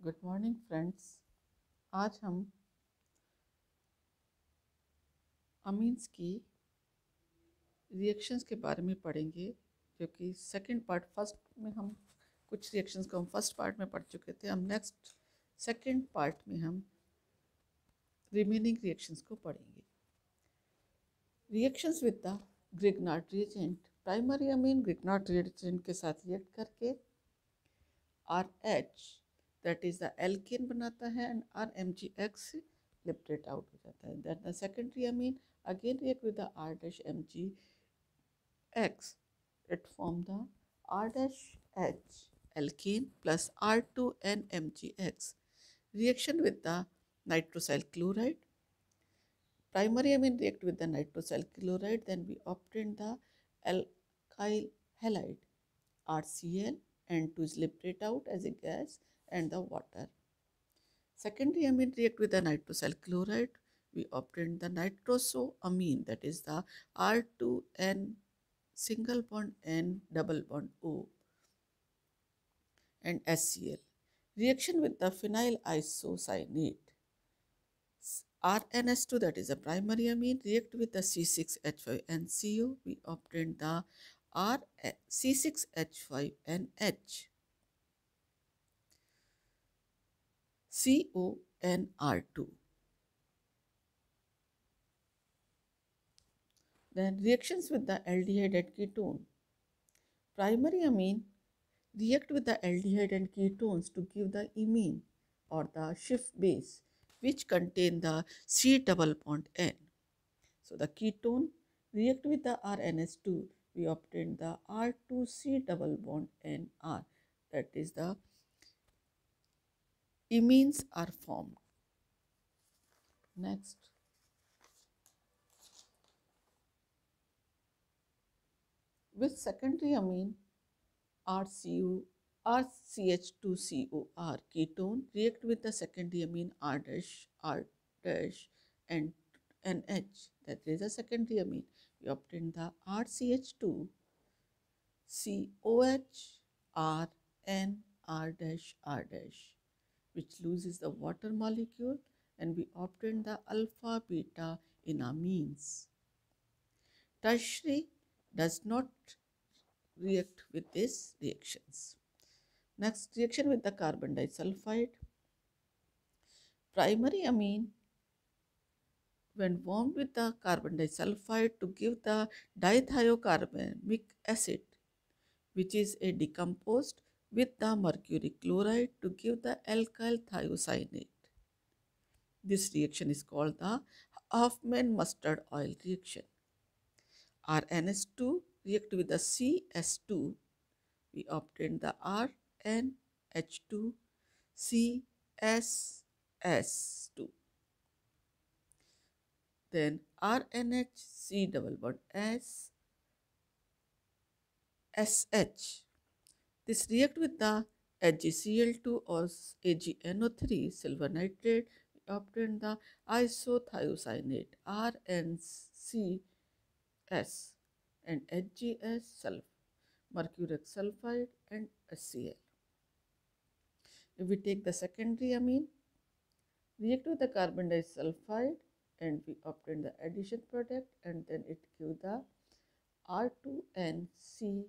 Good morning friends. आज हम amines की रिएक्शंस के बारे में पढ़ेंगे, जो कि सेकंड पार्ट फर्स्ट में हम कुछ रिएक्शंस को हम फर्स्ट पार्ट में पढ़ चुके थे। हम नेक्स्ट सेकंड पार्ट में हम रिमेनिंग रिएक्शंस को पढ़ेंगे। Reactions with the Grignard reagent. Primary amine Grignard reagent के साथ रिएक्ट करके RH that is the alkane बनाता है एंड RMgX लिबरेट आउट हो जाता है। Then the secondary amine again react with the R-MgX, it form the R-H alkane plus R2N-MgX. Reaction with the nitrosyl chloride. Primary amine react with the nitrosyl chloride, then we obtain the alkyl halide RCl, and to liberate out as a gas and the water. Secondary amine react with the nitrosyl chloride, we obtain the nitrosoamine, that is the R2N single bond N double bond O and HCl. Reaction with the phenyl isocyanate. RNS2, that is a primary amine, react with the C6H5NCO, we obtain the C6H5NH. CONR2. Then reactions with the aldehyde and ketone. Primary amine react with the aldehyde and ketones to give the imine or the Schiff base, which contain the C double bond N. So the ketone react with the RNS2, we obtain the R2C double bond NR. That is the imines are formed. Next, with secondary amine RCH2COR ketone react with the secondary amine R dash and NH, that is a secondary amine. We obtain the RCH2 COH R N R dash, which loses the water molecule, and we obtain the alpha beta enamines. Tertiary does not react with these reactions. Next, reaction with the carbon disulfide. Primary amine, when warmed with the carbon disulfide to give the dithiocarbamic acid, which is a decomposed with the mercury chloride to give the alkyl thiocyanate. This reaction is called the Huffman mustard oil reaction. RNS2 react with the CS2, we obtain the RNH2 CSS2. Then RNHC double bond S SH. This react with the AgCl2 or AgNO3 silver nitrate, we obtain the isothiocyanate RNCS and HgS sulfur, mercuric sulfide and HCl. If we take the secondary amine, react with the carbon disulfide and we obtain the addition product, and then it gives the R2NC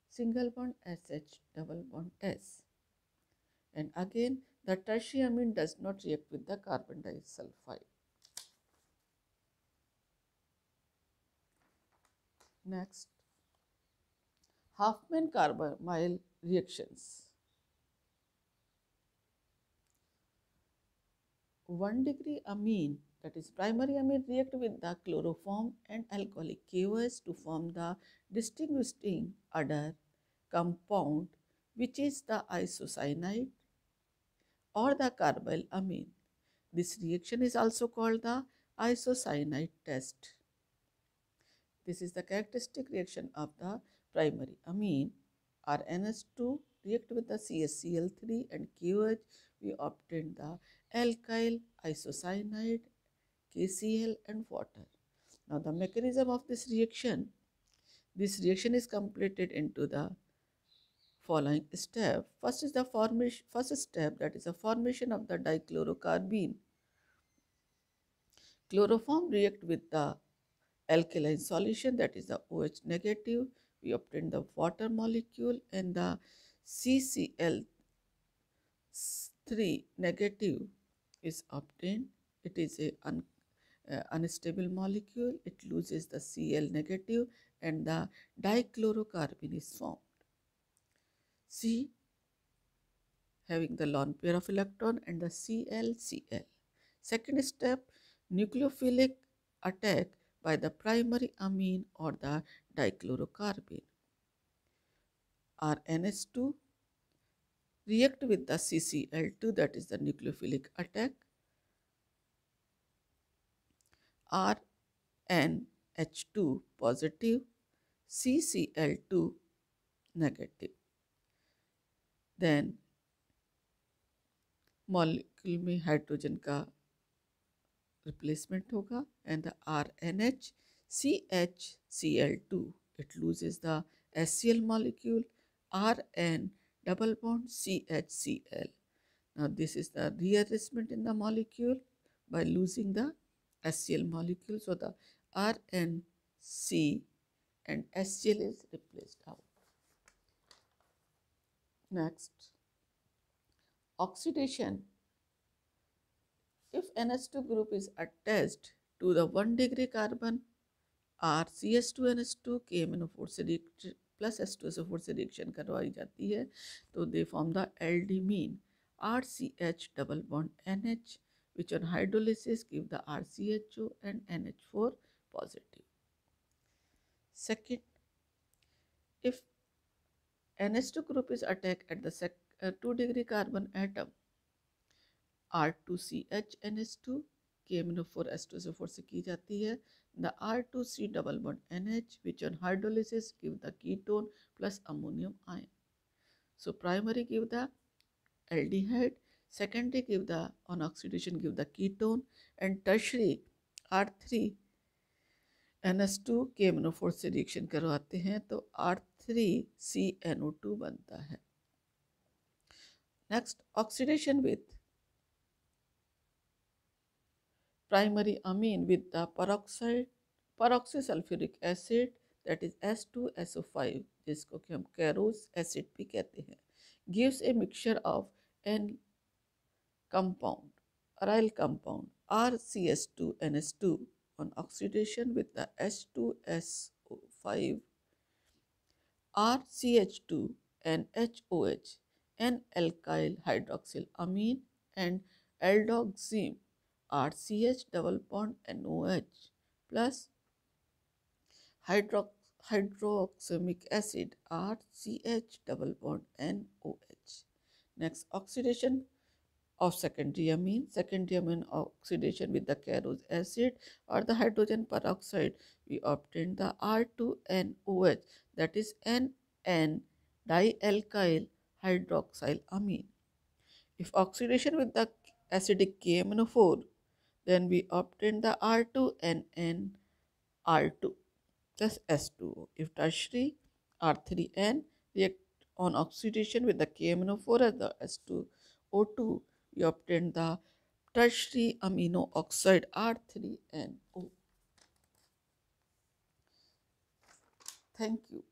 single bond SH double bond S. And again, the tertiary amine does not react with the carbon disulfide. Next, Huffman carbamyl reactions. 1-degree amine, that is primary amine, react with the chloroform and alcoholic KOS to form the distinguishing other compound, which is the isocyanide or the carbyl amine. This reaction is also called the isocyanide test. This is the characteristic reaction of the primary amine. RNS2 react with the CSCl3 and KOH, we obtain the alkyl isocyanide, KCl and water. Now the mechanism of this reaction is completed into the following step. First is the formation. First step, that is the formation of the dichlorocarbene. Chloroform react with the alkaline solution, that is the OH negative. We obtain the water molecule, and the CCl3 negative is obtained. It is a unstable molecule. It loses the Cl negative and the dichlorocarbene is formed. C having the lone pair of electron and the Cl. Second step, nucleophilic attack by the primary amine or the dichlorocarbene. RNH2 react with the CCl2, that is the nucleophilic attack. RNH2 positive, CCl2 negative. Then molecule में hydrogen का replacement होगा and the RNH CHCl2 it loses the HCl molecule RN double bond CHCl. Now this is the rearrangement in the molecule by losing the HCl molecule, so the RNC and HCl is replaced out. Next, oxidation. If NH2 group is attached to the 1 degree carbon, RCH2NH2 KMNO4 से reaction plus H2SO4 से reaction करवाई जाती है, तो they form the aldehyde RCH double bond NH, which on hydrolysis give the RCHO and NH4 positive. Second, if NH2 group is attacked at the 2 degree carbon atom, R2CHNH2 KMNO4 H2SO4 से की जाती है, the R2C double bond NH, which on hydrolysis give the ketone plus ammonium ion. So primary give the aldehyde, secondary give the, on oxidation give the ketone, and tertiary R3 NH2 KMNO4 से reaction करवाते हैं तो R3CNO2 बनता है. Next, oxidation with primary amine with the peroxysulfuric acid, that is H2SO5, जिसको कि हम Carolus acid भी कहते हैं, gives a mixture of N compound, aryl compound RCH2NH2 on oxidation with the H2SO5, RCH2 and HOH, N-alkyl hydroxyl amine and aldoxime RCH double bond NOH plus hydroxamic acid RCH double bond NOH. Next, oxidation of secondary amine. Secondary amine oxidation with the Carose acid or the hydrogen peroxide, we obtain the R2NOH, that is NN dialkyl hydroxyl amine. If oxidation with the acidic KMNO4, then we obtain the R2NN R2 plus S2O. If tertiary R3N react on oxidation with the KMNO4 as the S2O2, we obtain the tertiary amino oxide R3NO. Thank you.